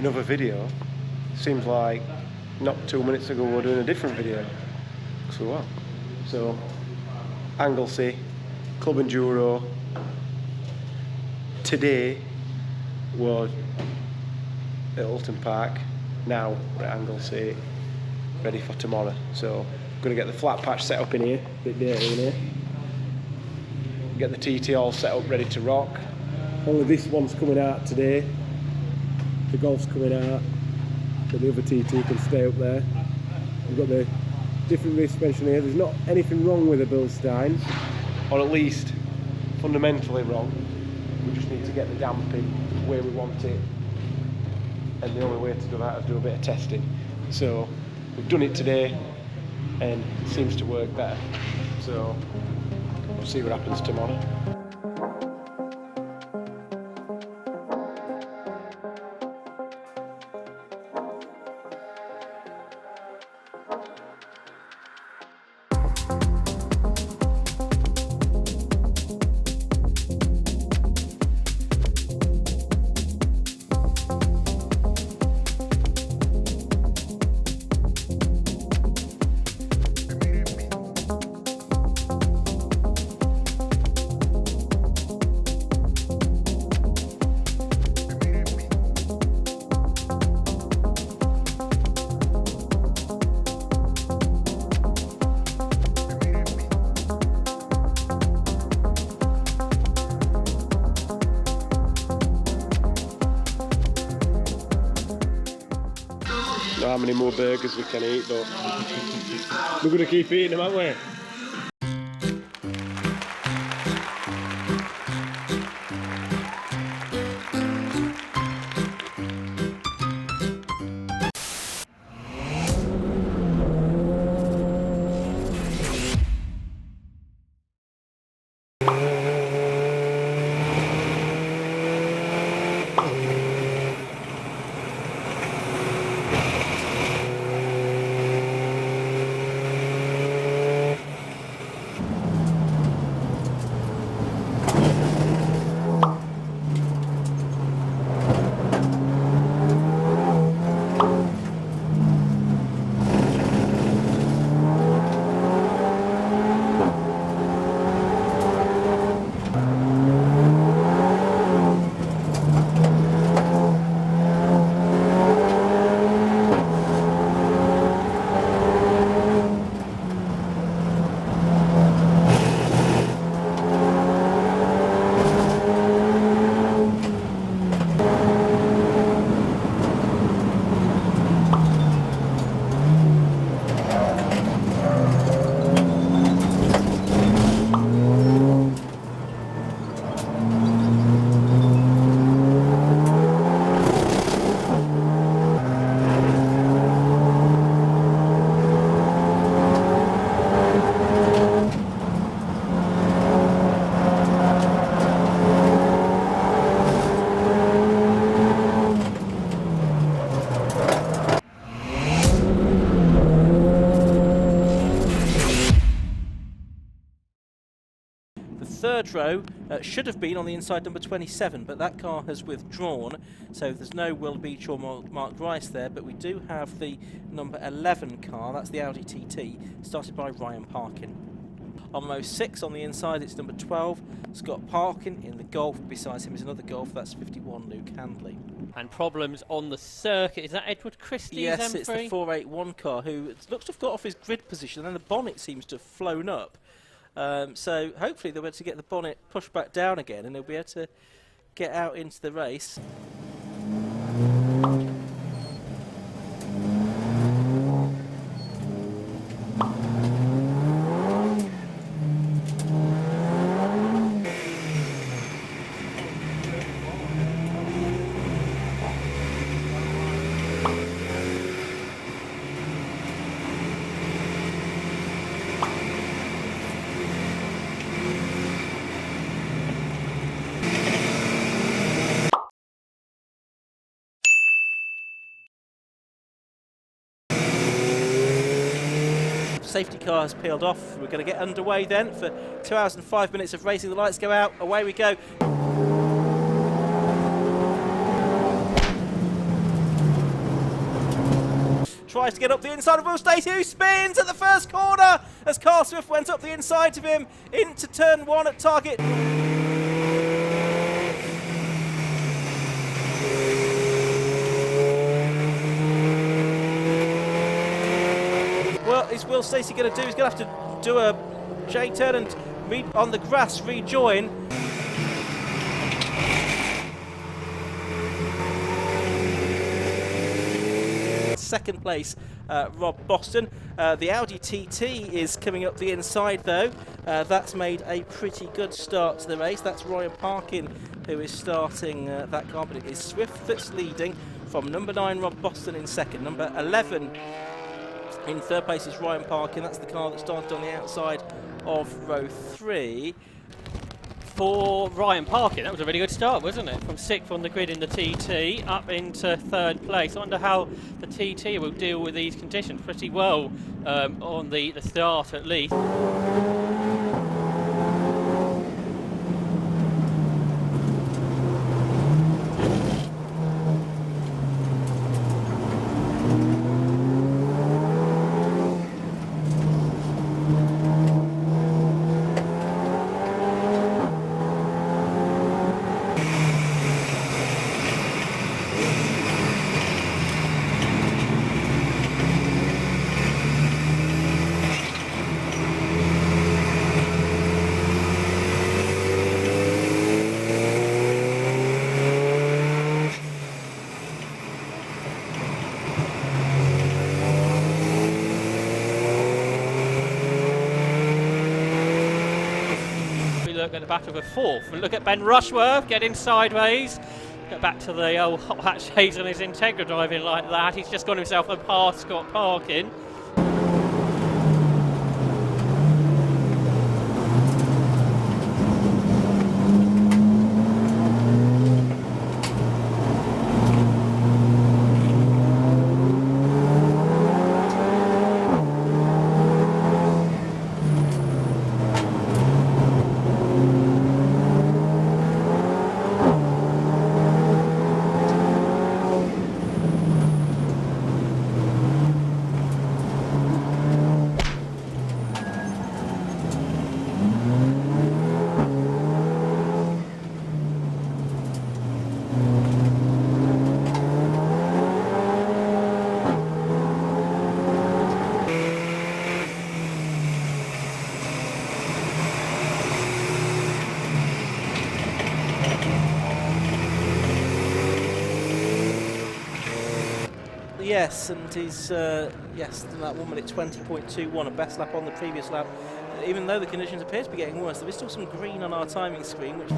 another video. Seems like not 2 minutes ago we were doing a different video. So what? So Anglesey, Club Enduro. Today was at Oulton Park. Now we're at Anglesey, ready for tomorrow. So I'm gonna get the flat patch set up in here, bit dirty in here. Get the TT all set up, ready to rock. Only this one's coming out today. The Golf's coming out, but the other TT can stay up there. We've got the different rear suspension here. There's not anything wrong with the Bilstein, or at least fundamentally wrong. We just need to get the damping where we want it, and the only way to do that is do a bit of testing. So we've done it today, and it seems to work better. So we'll see what happens tomorrow. How many more burgers we can eat, but we're going to keep eating them, aren't we? Third row should have been on the inside number 27, but that car has withdrawn, so there's no Will Beach or Mark Rice there, but we do have the number 11 car, that's the Audi TT, started by Ryan Parkin. On row 6 on the inside it's number 12, Scott Parkin in the Golf, besides him is another Golf, that's 51 Luke Handley. And problems on the circuit, is that Edward Christie's Yes, M3? it's the 481 car, who looks to have got off his grid position, and then the bonnet seems to have flown up. So hopefully they'll be able to get the bonnet pushed back down again and they'll be able to get out into the race. Safety car has peeled off. We're going to get underway then for 2 hours and 5 minutes of racing. The lights go out, away we go. tries to get up the inside of Will Stacey, who spins at the first corner as Carl Swift went up the inside of him into turn 1 at target. What is Will Stacey going to do? He's going to have to do a J-turn and on the grass rejoin. Second place, Rob Boston. The Audi TT is coming up the inside though. That's made a pretty good start to the race. That's Ryan Parkin who is starting that car, but it is Swift that's leading from number 9 Rob Boston in second. Number 11 in third place is Ryan Parkin. That's the car that started on the outside of row 3. For Ryan Parkin, that was a really good start, wasn't it? From 6th on the grid in the TT up into 3rd place. I wonder how the TT will deal with these conditions. Pretty well on the start at least. Look at the back of a 4th and look at Ben Rushworth getting sideways. Get back to the old hot hatch haze on his Integra driving like that. He's just got himself a past Scott Parkin. Yes, and he's yes, done that 1 minute 20.21, a best lap on the previous lap. Even though the conditions appear to be getting worse, there is still some green on our timing screen, which.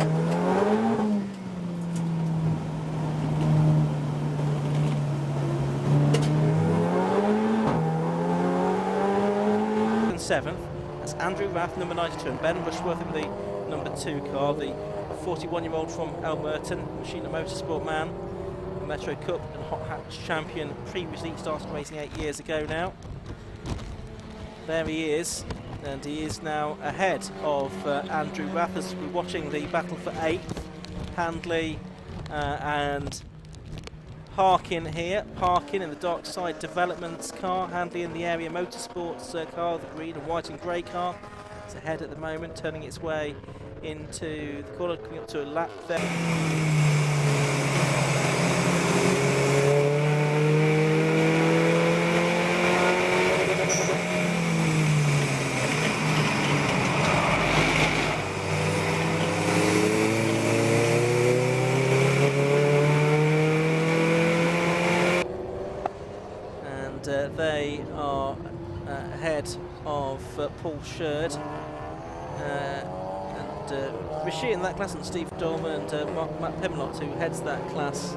And 7th, that's Andrew Rath, number 92, and Ben Rushworth in the number 2 car, the 41-year-old from Elmerton, Machine Motorsport man. Metro Cup and Hot Hatch champion, previously started racing 8 years ago now. There he is, and he is now ahead of Andrew Rath as we're watching the battle for 8th. Handley and Parkin here. Parkin in the Darkside Developments car, Handley in the Area Motorsports car, the green and white and grey car. It's ahead at the moment, turning its way into the corner, coming up to a lap there. They are ahead of Paul Sherd and Rishi in that class, and Steve Dolman and Matt Pimlott, who heads that class.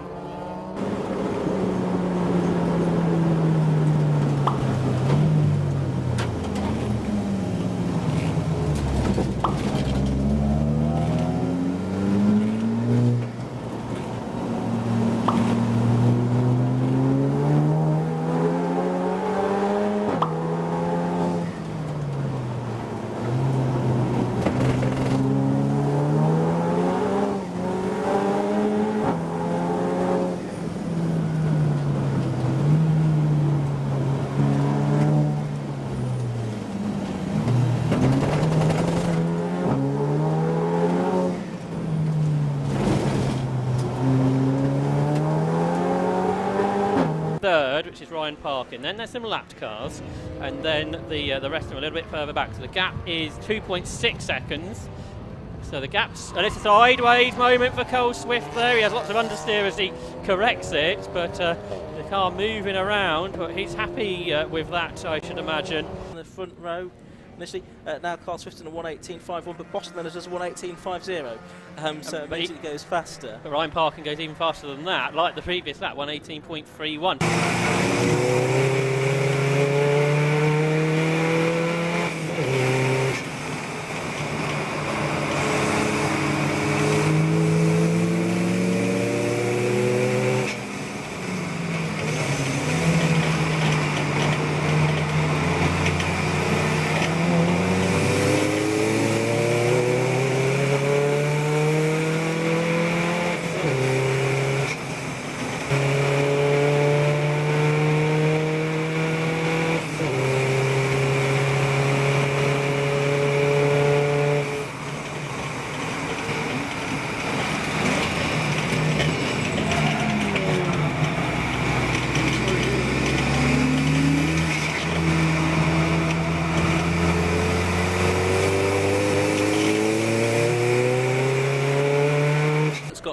third, which is Ryan Parkin. Then there's some lapped cars, and then the rest of them a little bit further back. So the gap is 2.6 seconds. So the gap's, and it's a sideways moment for Cole Swift there. He has lots of understeer as he corrects it, but the car moving around, but he's happy with that, I should imagine. In the front row, initially, now Carl Swift in a 1:18.51, but Boston then does 1:18.50, so it goes faster. But Ryan Parkin goes even faster than that, like the previous lap, 1:18.31.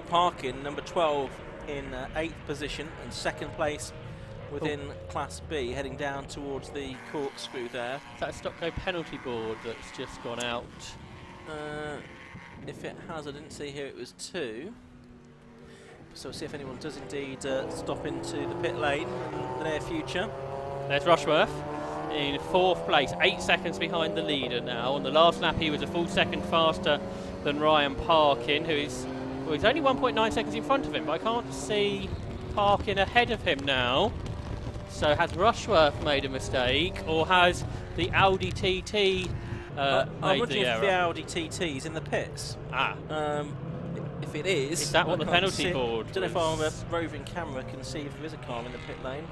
Parkin, number 12, in 8th position and 2nd place within Class B, heading down towards the corkscrew there. Is that a stop-go penalty board that's just gone out? If it has, I didn't see here it was 2. So we'll see if anyone does indeed stop into the pit lane in the near future. There's Rushworth in 4th place, 8 seconds behind the leader now. On the last lap he was a full second faster than Ryan Parkin, who is, well, he's only 1.9 seconds in front of him, but I can't see Parkin ahead of him now. So has Rushworth made a mistake, or has the Audi TT I'm made wondering the if error? the Audi TT's in the pits. If it is that what I the can't penalty see, board I don't know if was? our roving camera can see if there is a car in the pit lane.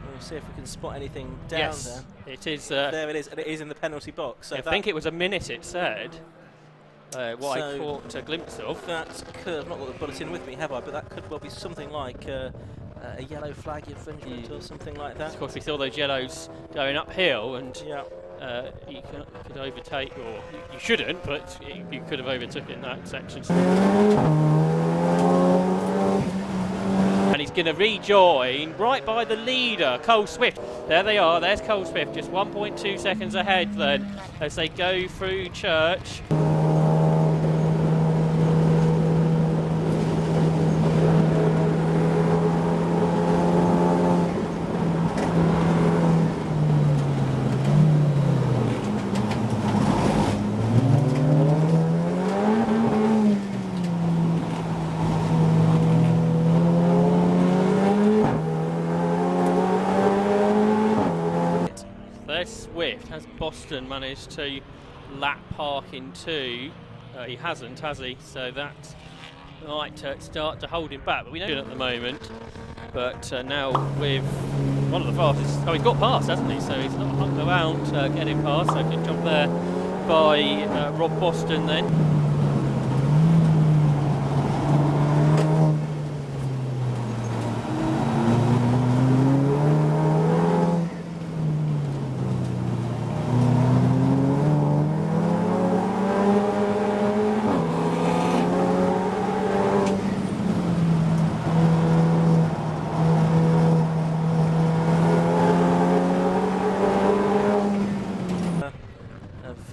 We'll see if we can spot anything down Yes, there. it is. There it is, and it is in the penalty box. So I think it was a minute, it said. What I So caught a glimpse of. that could, I've not got the bulletin with me, have I? But that could well be something like a yellow flag infringement or something like that. Of course, we saw those yellows going uphill, and Yeah. you could overtake, or you shouldn't, but you could have overtook in that section. And he's going to rejoin right by the leader, Cole Swift. There they are, there's Cole Swift, just 1.2 seconds ahead then, as they go through Church. Swift. Has Boston managed to lap Parkin too? He hasn't, has he? So that might start to hold him back, but we know at the moment. But now with one of the fastest, oh, he's got past, hasn't he? So he's not hung around getting past, so good job there by Rob Boston then.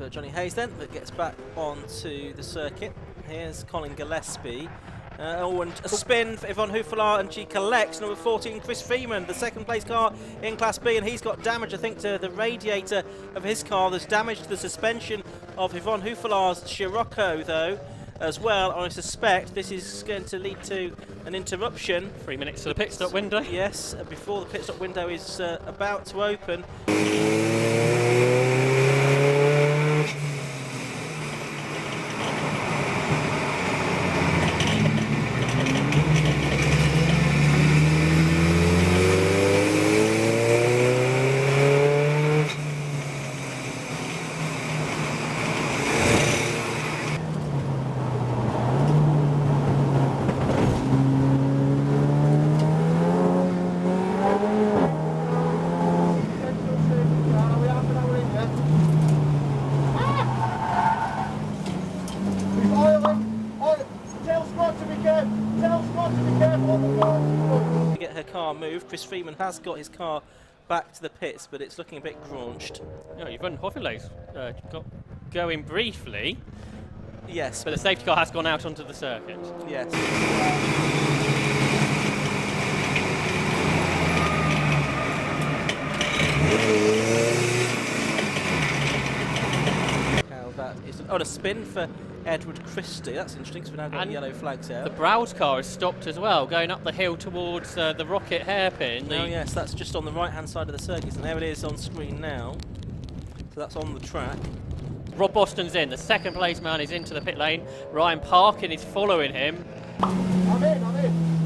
Johnny Hayes then, that gets back onto the circuit. Here's Colin Gillespie. And a spin for Yvonne Huffelaar, and she collects number 14, Chris Freeman, the second place car in Class B, and he's got damage, I think, to the radiator of his car. There's damage to the suspension of Yvonne Huffelaar's Scirocco, though, as well. I suspect this is going to lead to an interruption. 3 minutes to the pit stop window. Yes, before the pit stop window is about to open. car move. Chris Freeman has got his car back to the pits, but it's looking a bit graunched. Yeah, you've run Hoffele's going briefly. Yes. But the safety car has gone out onto the circuit. Yes. How that is. Oh, a spin for Edward Christie. That's interesting because we've now got And yellow flags out. The Browse car has stopped as well, going up the hill towards the Rocket hairpin. Oh, yes, that's just on the right-hand side of the circuit, and there it is on screen now. So that's on the track. Rob Boston's in. The second place man is into the pit lane. Ryan Parkin is following him. I'm in.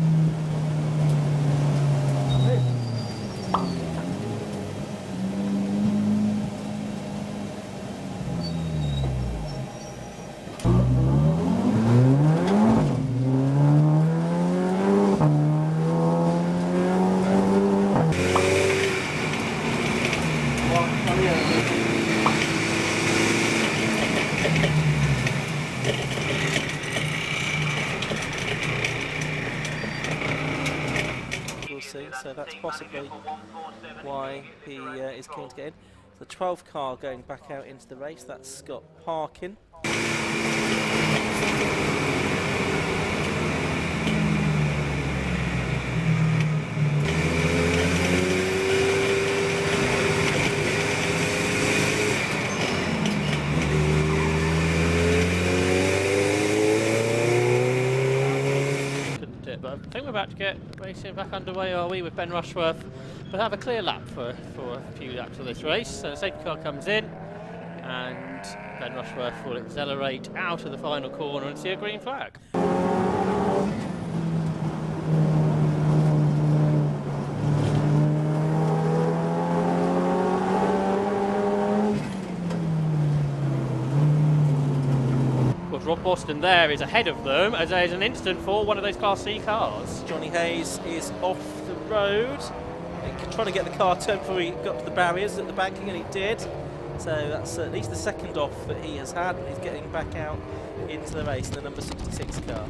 So that's possibly why he is keen to get in. The 12 car going back out into the race, that's Scott Parkin. But I think we're about to get racing back underway, are we, with Ben Rushworth? We'll have a clear lap for a few laps of this race. So the safety car comes in, and Ben Rushworth will accelerate out of the final corner and see a green flag. Rob Boston there is ahead of them as there's an incident for one of those Class C cars. Johnny Hayes is off the road, trying to get the car turned before he got to the barriers at the banking, and he did. So that's at least the second off that he has had. He's getting back out into the race in the number 66 car.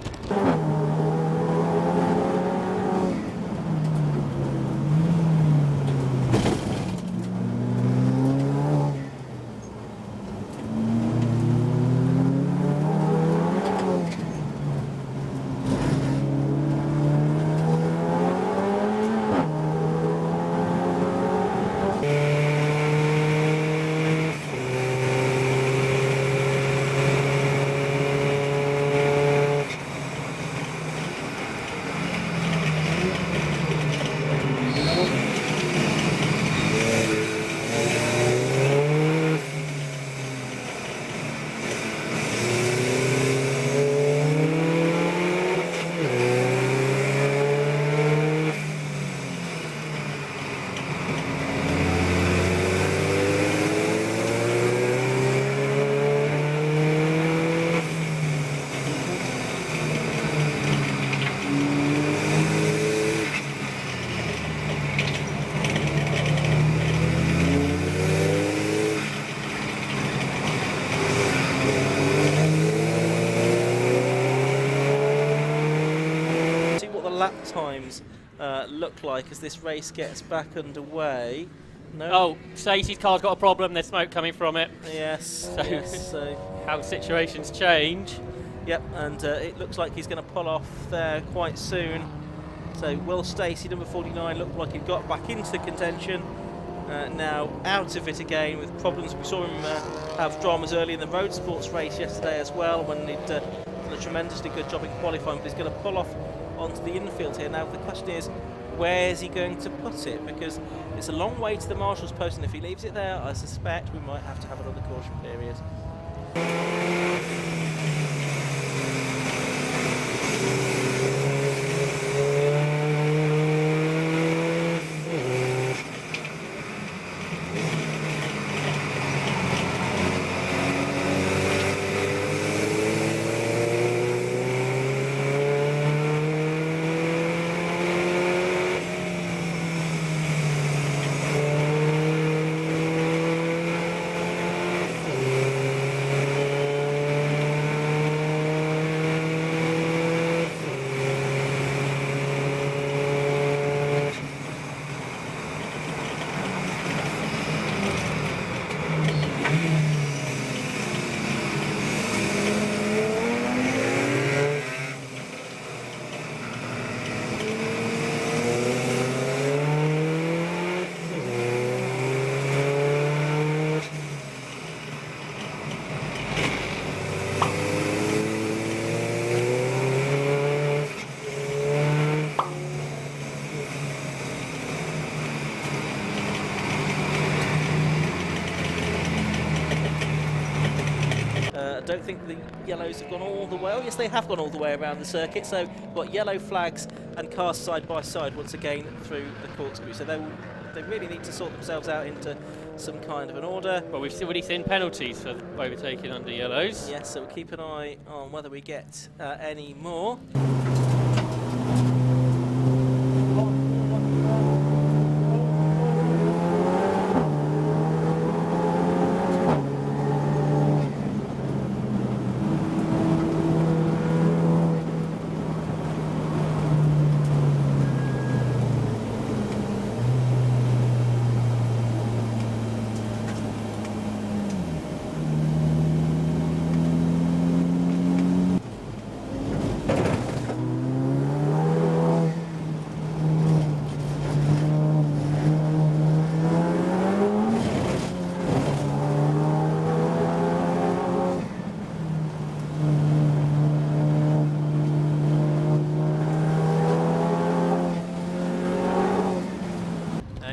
Lap times look like as this race gets back underway. No. Oh, Stacey's car's got a problem. There's smoke coming from it. Yes. So, yes, how situations change. Yep, and it looks like he's going to pull off there quite soon. So Will Stacey, number 49, looked like he got back into the contention. Now out of it again with problems. We saw him have dramas early in the road sports race yesterday as well, when he'd done a tremendously good job in qualifying, but he's going to pull off onto the infield here. Now the question is, where's he going to put it? Because it's a long way to the marshal's post, and if he leaves it there, I suspect we might have to have another caution period. don't think the yellows have gone all the way. Oh, yes, they have gone all the way around the circuit. So we've got yellow flags and cars side by side once again through the corkscrew. So they really need to sort themselves out into some kind of an order. Well, we've already seen penalties for overtaking under yellows. Yes, so we'll keep an eye on whether we get any more.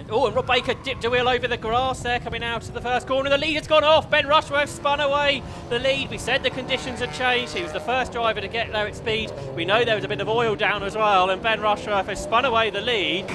Oh, and Rob Baker dipped a wheel over the grass there, coming out of the first corner. The lead has gone off. Ben Rushworth spun away the lead. We said the conditions had changed. He was the first driver to get there at speed. We know there was a bit of oil down as well, and Ben Rushworth has spun away the lead.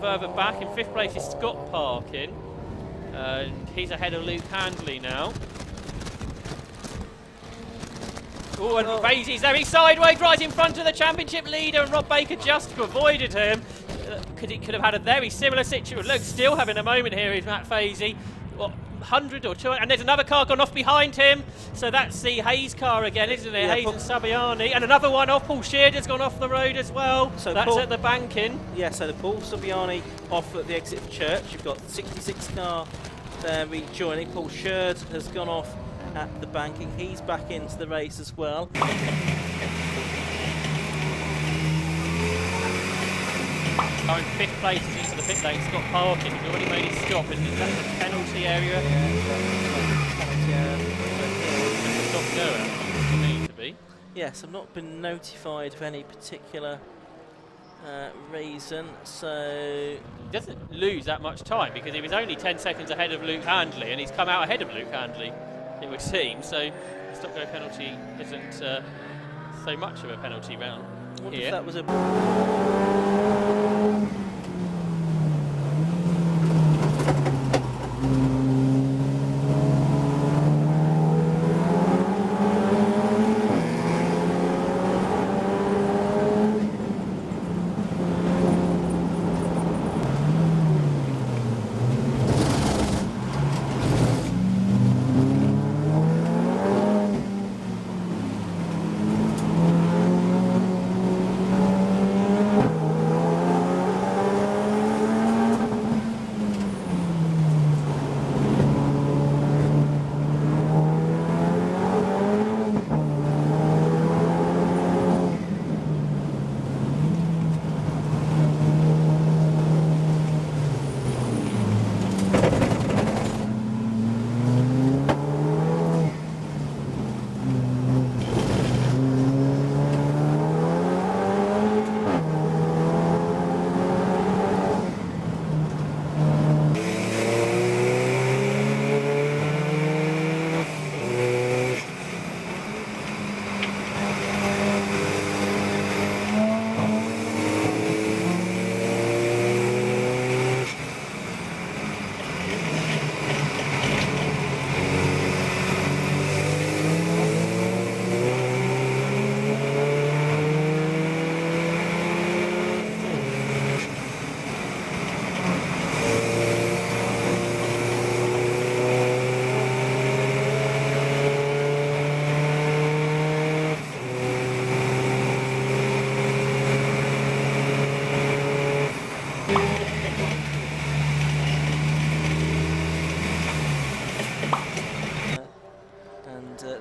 Further back in fifth place is Scott Parkin, and he's ahead of Luke Handley now. Oh, and Vasey's there, he's sideways right in front of the championship leader, and Rob Baker just avoided him. He could have had a very similar situation. Look, still having a moment here is Matt Vasey. What, 100 or 200, and there's another car gone off behind him, so that's the Hayes car again, isn't it? Yeah, Hayes and Sabiani, and another one off. Paul Shearder's gone off the road as well, so that's at the banking. Yeah, so the Paul Sabiani off at the exit of Church. You've got the 66 car there rejoining. Paul Sheard has gone off at the banking. He's back into the race as well. Oh, in fifth place into the pit lane, Scott Parkin. He's already made his stop in the penalty area. Stop there, need to be. Yes, I've not been notified of any particular reason, so... He doesn't lose that much time because he was only 10 seconds ahead of Luke Handley, and he's come out ahead of Luke Handley, it would seem. So the stop-go penalty isn't so much of a penalty round. I wonder here. if that was a...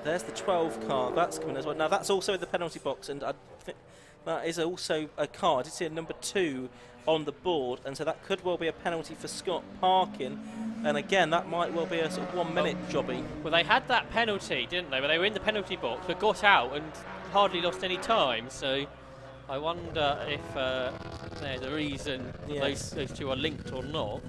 there's the 12 car, that's coming as well. Now that's also in the penalty box, and I think that is also a car. I did see a number 2 on the board, and so that could well be a penalty for Scott parking. And again, that might well be a sort of 1 minute jobby. Well, they had that penalty, didn't they? Where they were in the penalty box, but got out and hardly lost any time. So I wonder if there's a reason those two are linked or not.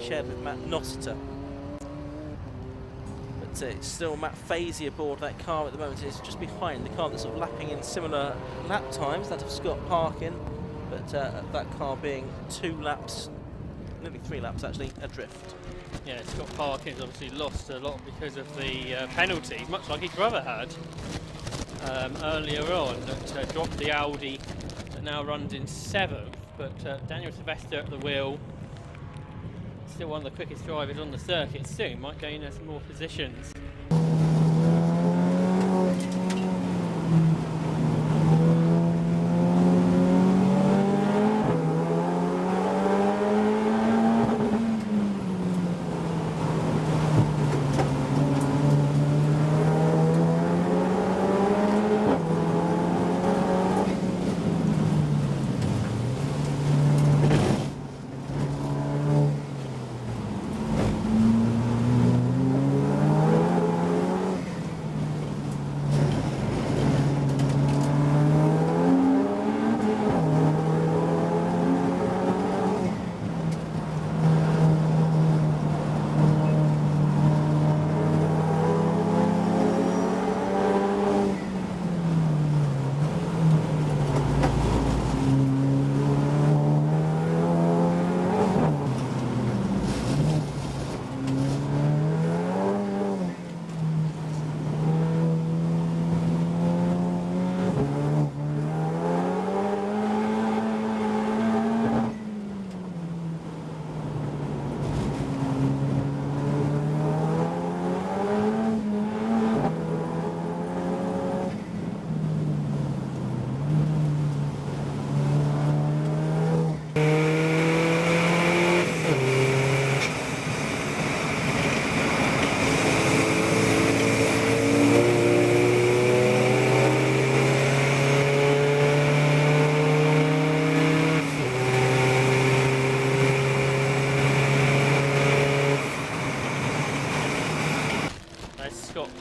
With Matt Noster, but it's still Matt Fazy aboard that car at the moment. It's just behind the car that's sort of lapping in similar lap times, that of Scott parking, but that car being 2 laps, nearly 3 laps actually, adrift. Yeah, Scott Parkin's obviously lost a lot because of the penalties, much like his brother had earlier on, that dropped the Audi that now runs in 7th, but Daniel Sylvester at the wheel, still one of the quickest drivers on the circuit, soon might gain some more positions.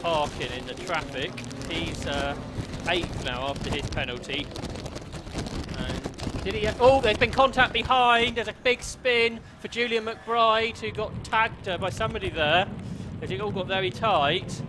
Parkin in the traffic. He's 8th now after his penalty. And did he have, oh, there's been contact behind. There's a big spin for Julian McBride, who got tagged by somebody there, as it all got very tight.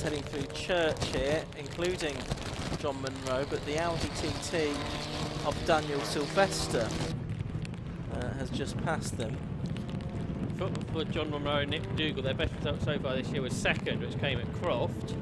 heading through Church here, including John Munro, but the Audi TT of Daniel Sylvester has just passed them. For John Munro and Nick Dougal, their best result so far this year was second, which came at Croft.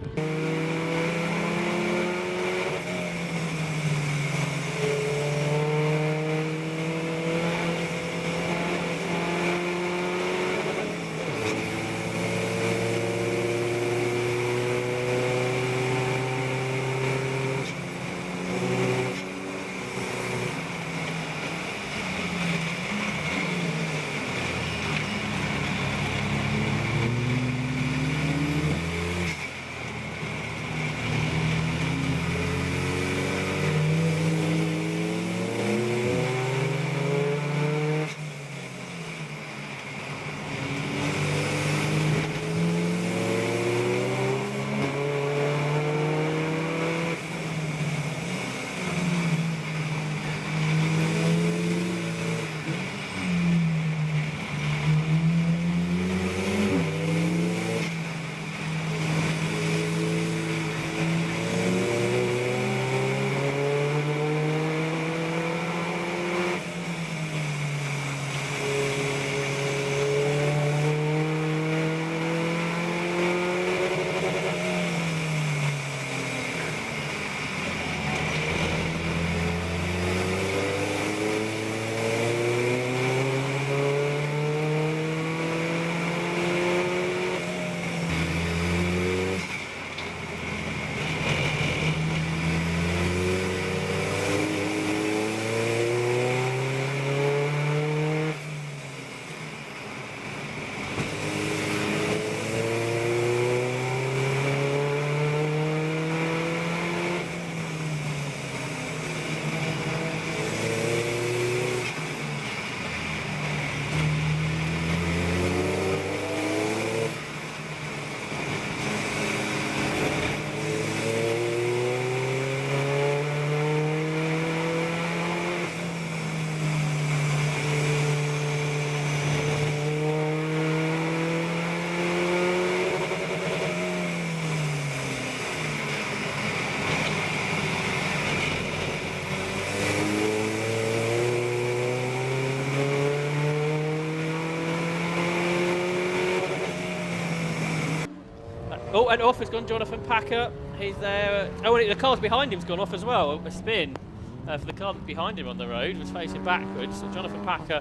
Oh, and off has gone Jonathan Packer. He's there. Oh, and the car's behind him's gone off as well. A spin for the car behind him on the road was facing backwards. So Jonathan Packer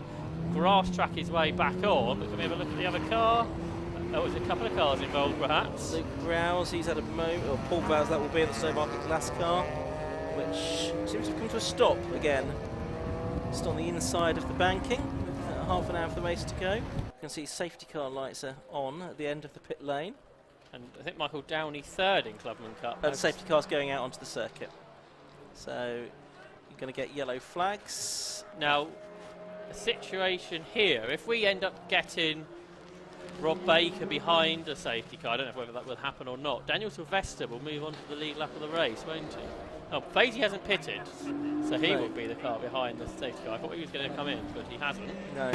grass track his way back on. But can we have a look at the other car? Oh, there's a couple of cars involved, perhaps. Luke Browse, he's had a moment, or Paul Browse, that will be in the Stowmarket glass car, which seems to have come to a stop again. Just on the inside of the banking, with half an hour for the race to go. You can see safety car lights are on at the end of the pit lane. And I think Michael Downey third in Clubman Cup. The safety car's going out onto the circuit. So you're going to get yellow flags. Now, the situation here, if we end up getting Rob Baker behind a safety car, I don't know whether that will happen or not, Daniel Sylvester will move on to the lead lap of the race, won't he? Oh, Fazy hasn't pitted, so he will be the car behind the safety car. I thought he was going to come in, but he hasn't. No.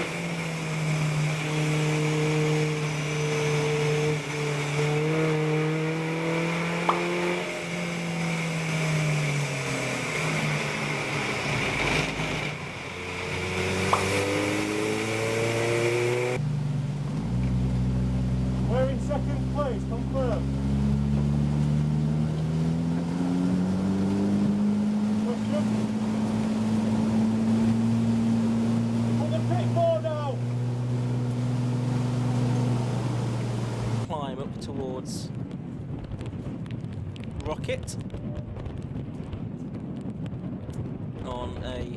We're in second place, confirmed. Put the pit board out. Climb up towards Rocket on a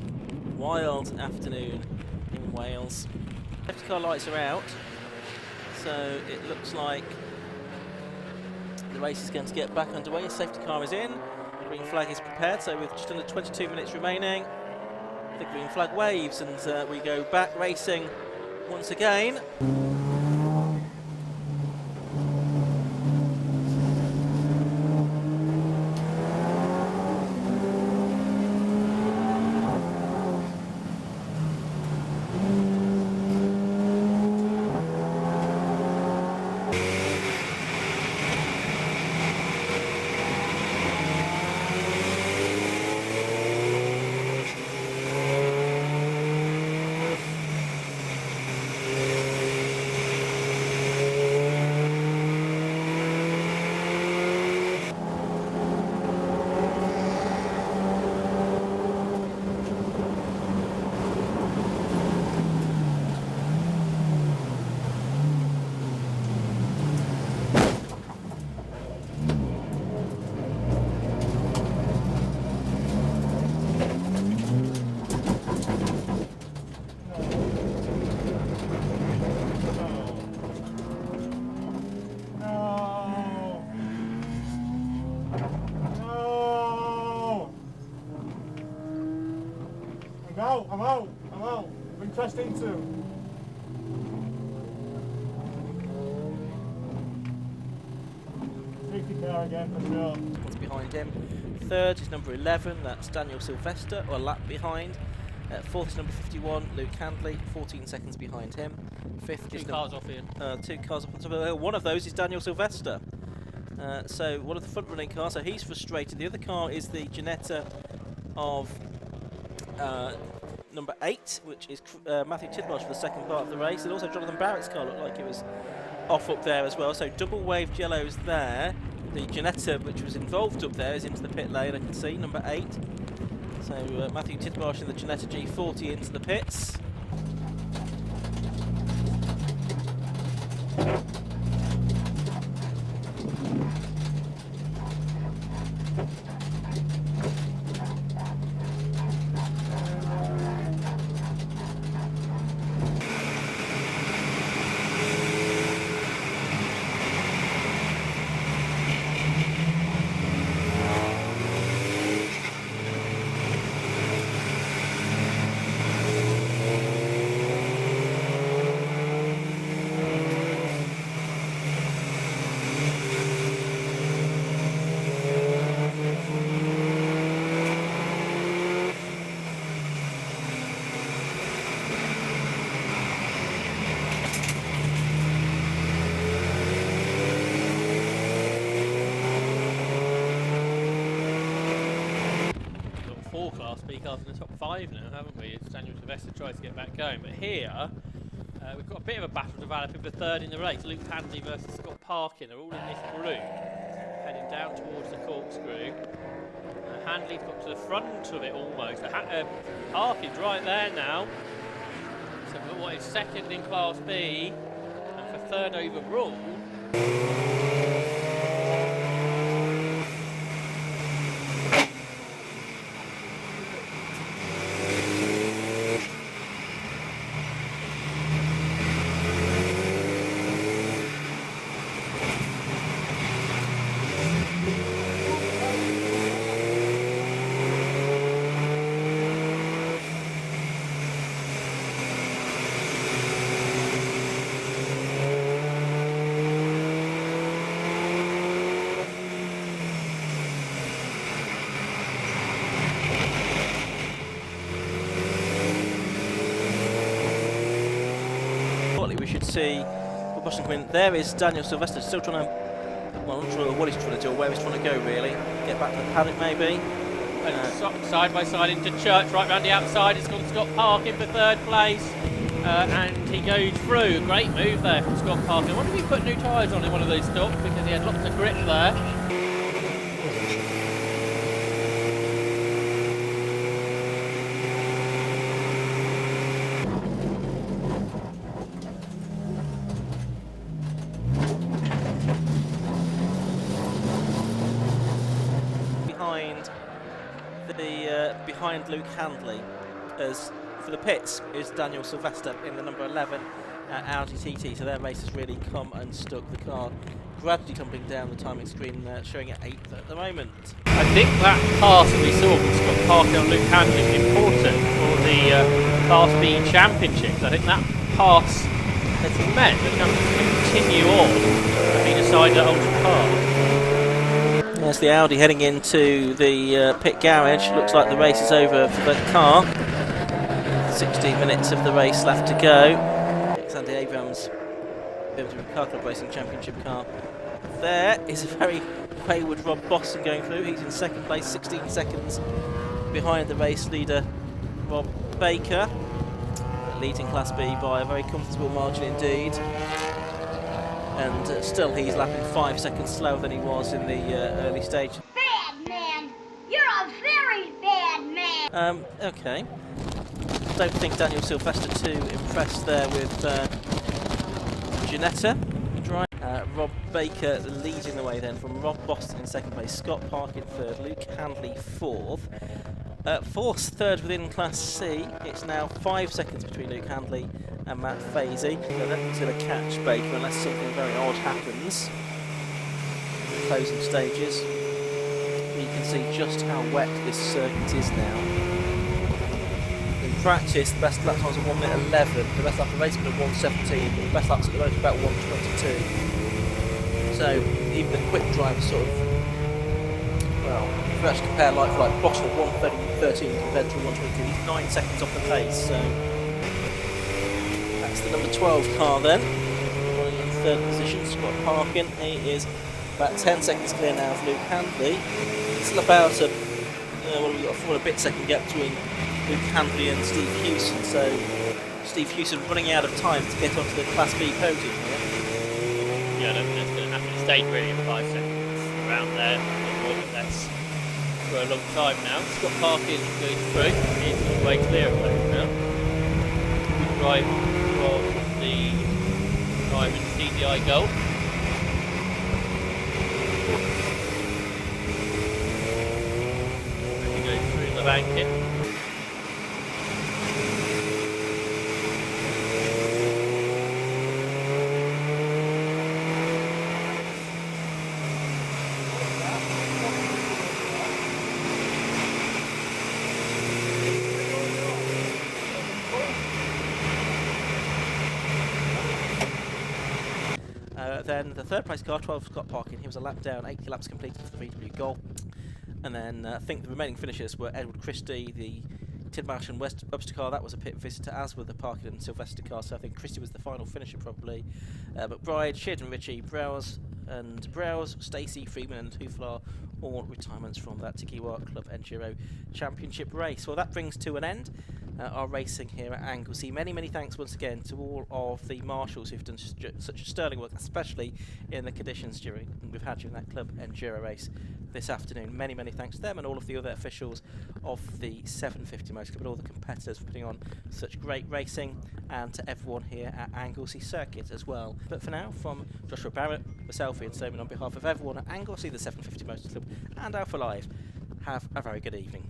wild afternoon in Wales. Safety car lights are out, so it looks like the race is going to get back underway. A safety car is in, the green flag is prepared, so with just under 22 minutes remaining, the green flag waves and we go back racing once again. I'm out. Been crashed into. Safety car again for sure. What's behind him? Third is number 11, that's Daniel Sylvester, or a lap behind. Fourth is number 51, Luke Handley, 14 seconds behind him. Fifth is Two cars off Ian. 2 cars up on top of the. One of those is Daniel Sylvester. So one of the front running cars, so he's frustrated. The other car is the Ginetta of number 8, which is Matthew Tidmarsh for the second part of the race. And also Jonathan Barrett's car looked like it was off up there as well. So double waved yellows there. The Ginetta, which was involved up there, is into the pit lane, I can see, number 8. So Matthew Tidmarsh in the Ginetta G40 into the pits. Class B cars in the top 5 now, haven't we? As Daniel Sylvester tries to get back going. But here, we've got a bit of a battle developing for third in the race. Luke Handley versus Scott Parkin. They're all in this group, heading down towards the corkscrew. Handley's got to the front of it almost. Parkin's right there now. So what is second in Class B, and for third overall. We should see Boston come in. There is Daniel Sylvester still trying to, well, I'm not sure what he's trying to do or where he's trying to go really. Get back to the paddock maybe. Side by side into Church, right round the outside. It's gone Scott Parkin for third place. And he goes through. Great move there from Scott Parkin. I wonder if he put new tyres on in one of those stops because he had lots of grip there. Behind Luke Handley, as for the pits is Daniel Sylvester in the number 11 Audi TT. So their race has really come unstuck. The car gradually tumbling down, the timing screen showing at 8th at the moment. I think that pass that we saw from Scott Parker and Luke Handley is important for the Class B Championships. I think that pass has meant the champions can continue on being decided at Oulton Park. There's the Audi heading into the pit garage. Looks like the race is over for the car. 16 minutes of the race left to go. Sandy Abrams, BMW Car Club Racing Championship car. There is a very wayward Rob Boston going through. He's in second place, 16 seconds behind the race leader, Rob Baker. Leading Class B by a very comfortable margin indeed. And still he's lapping 5 seconds slower than he was in the early stage. Bad man! You're a very bad man! Okay. Don't think Daniel Sylvester too impressed there with Ginetta. Rob Baker leading the way then from Rob Boston in second place, Scott Park in third, Luke Handley fourth. Fourth, third within Class C. It's now 5 seconds between Luke Handley and Matt Fazy. So that's going to catch Baker unless something very odd happens in the closing stages. You can see just how wet this circuit is now. Luke practice, the best lap times are 1 minute 11, the best lap of race been at 1:17, but the best laps at the moment are about 1:22. So even the quick drivers sort of, well, if you actually compare like for like Boston at 1:13 compared to 1:22, he's 9 seconds off the pace. So that's the number 12 car then, running in third position. Scott Parkin, he is about 10 seconds clear now of Luke Handley. It's still about a, well, we've got a 4 and a bit second gap between Luke Handley and Steve Hewson. So Steve Hewson running out of time to get onto the Class B podium here. Yeah, I don't think that's going to happen. It stayed really at 5 seconds around there, more than less, for a long time now. Scott Parkin going through, he's all the way clear of those now. Good drive from the driver in TDI Gold. Ready to go through the banking. Then the third place car, 12 Scott Parkin, he was a lap down, 80 laps completed for the VW Golf. And then I think the remaining finishers were Edward Christie, the Tidmarsh and Webster car, that was a pit visitor, as were the Parkin and Sylvester car, so I think Christie was the final finisher probably. McBride, Sheard and Ritchie, Browse, Stacey, Freeman and Hooflar, all retirements from that Tikiwa Club Enduro Championship race. Well, that brings to an end our racing here at Anglesey. Many, many thanks once again to all of the marshals who've done such sterling work, especially in the conditions we've had during that Club Enduro race this afternoon. Many, many thanks to them and all of the other officials of the 750 Motor Club and all the competitors for putting on such great racing, and to everyone here at Anglesey Circuit as well. But for now, from Joshua Barrett, myself, Ian Stoneman, on behalf of everyone at Anglesey, the 750 Motor Club and Alpha Live, have a very good evening.